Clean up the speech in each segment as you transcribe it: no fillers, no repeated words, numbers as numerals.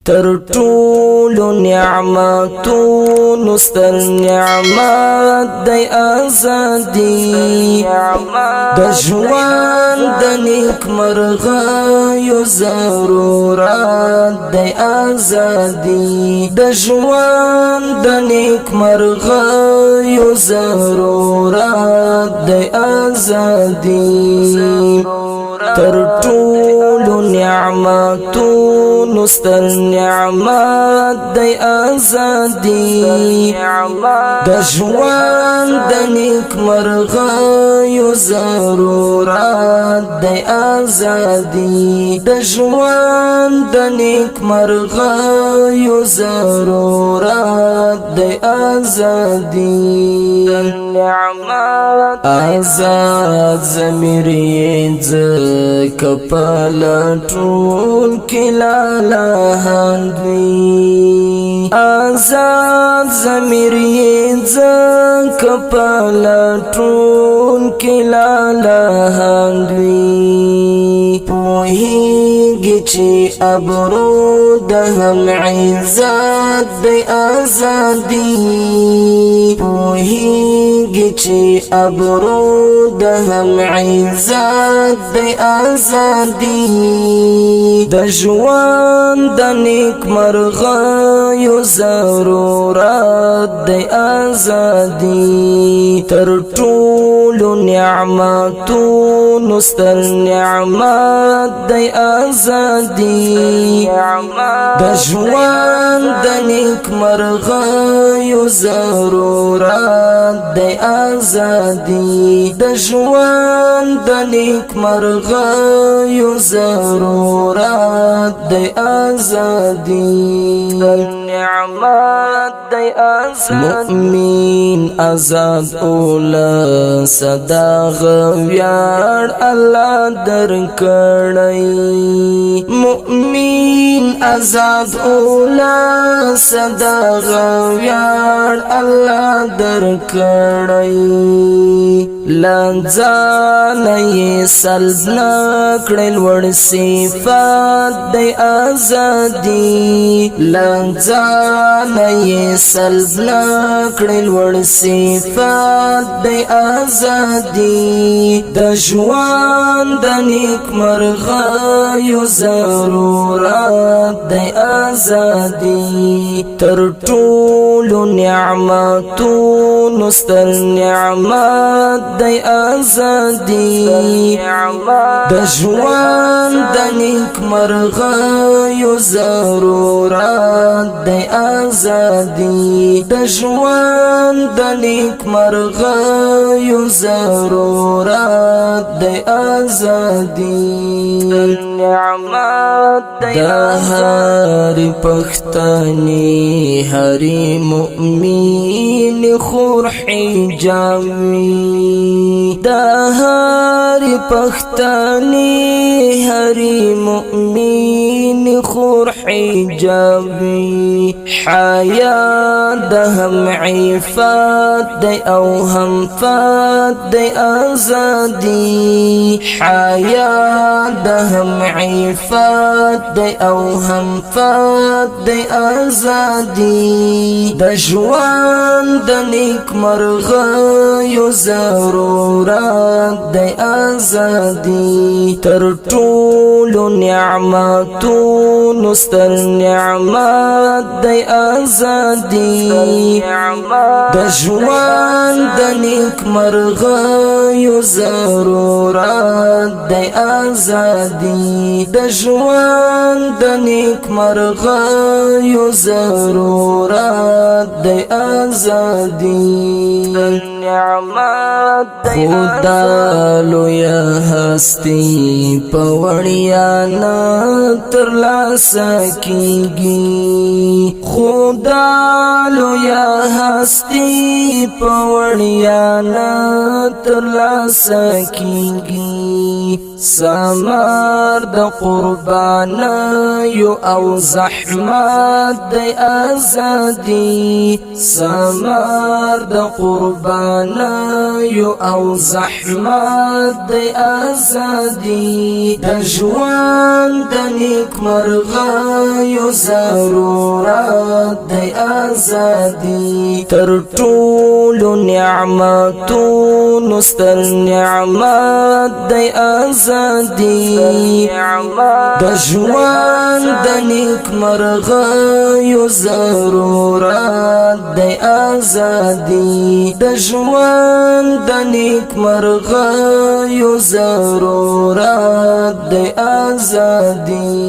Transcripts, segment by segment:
تر ټولو نعمتونو ستر نعمت دی ازادي د ژوند د نیکمرغیو ضرورت دی ازادي د ژوند د نیکمرغیو ضرورت دی ازادي تر ټولو نعمتونو ستر نعمت دی ازادي د ژوند د نیکمرغیو ضرورت دی ازادي د ژوند د نیکمرغیو ضرورت دی ازادي آزاد ضمیر کپلټون کلالا هندوی آزاد ضمیر کپلټون کلالا هندوی پوهیږي چې ابرو د هم عزت دی ازادي پوهیږي چې ابرو د هم عزت دی ازادي د ژوند د نیکمرغیو ضرورت دی ازادي تر ټولو نعمتونو ستر نعمت دی ازادي د ژوند د نیکمرغیو ضرورت دی ازادي د ژوند د نیکمرغیو ضرورت دی ازادي نعمت دی ازادي مؤمن آزاد اولا صدا غویار الله درکړی مؤمن آزاد اولا صدا غویار الله درکړی لنځانه سلب نکړل وړ صفات دی ازادي لنځانه سلب نکړل وړ صفات دی ازادي د ژوند د نیکمرغیو ضرورت دی ازادي تر ټولو نعمتونو ستر نعمت دی ازادي د ژوند د نیکمرغیو ضرورت دی ازادي د ژوند د نیکمرغیو ضرورت دی ازادي نعمت د هر پښتني هر مؤمن خور حجامي د هر پښتني هر مؤمن خور حجامي حیا د هم عفت دی او هم فات دی ازادي حیا د هم عفت دی او هم فات دی ازادي د ژوند د نیکمرغیو ضرورت دی ازادي تر ټولو نعمتونو ستر نعمت دی ازادي د ژوند د نیکمرغیو ضرورت دی ازادي د ژوند د نیکمرغیو ضرورت دی ازادي خدا لویا هستی پوڑیا نا ترلاسا کیگی خدا لویا هستی پوڑیا نا ترلاسا کیگی سمر د قربانیو او زحمت د ازادي سمر د قربانیو او زحمت د ازادي د ژوند د نیکمرغیو ضرورت د ازادي تر ټولو نعمتونو ستر نعمت د ازادي د ژوند د نیکمرغیو ضرورت د ازادي د ژوند د نیکمرغیو ضرورت د ازادي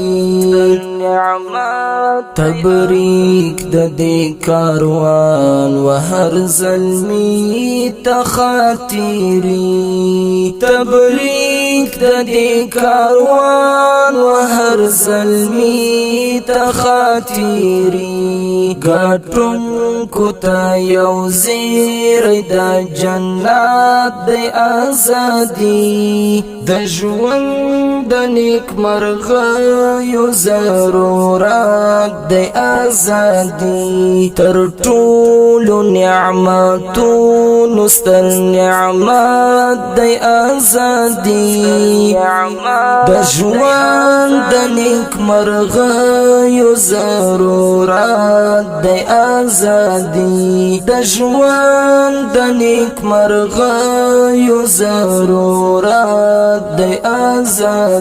تبریک د دې کاروان و هر زلمی تخاطری تبریک د دې کاروان و هر زلمی تخاطری ګټون کو تا یو زیر د جنت د ازادي د ژوند د نیکمرغیو ضرورت د ازادي تر ټولو نعمتونو ستر نعمت د ازادي د ژوند د نیکمرغیو ضرورت د ازادي د ژوند د نیکمرغیو ضرورت د ازادي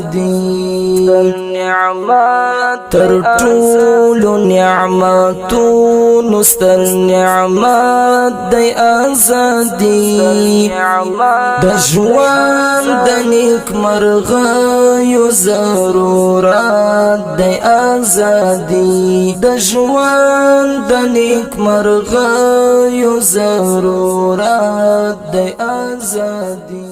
تر ټولو نعمتونو ستر نعمت د ازادي د ژوند د نیکمرغیو ضرورت د ازادي د ژوند د نیکمرغیو ضرورت د ازادي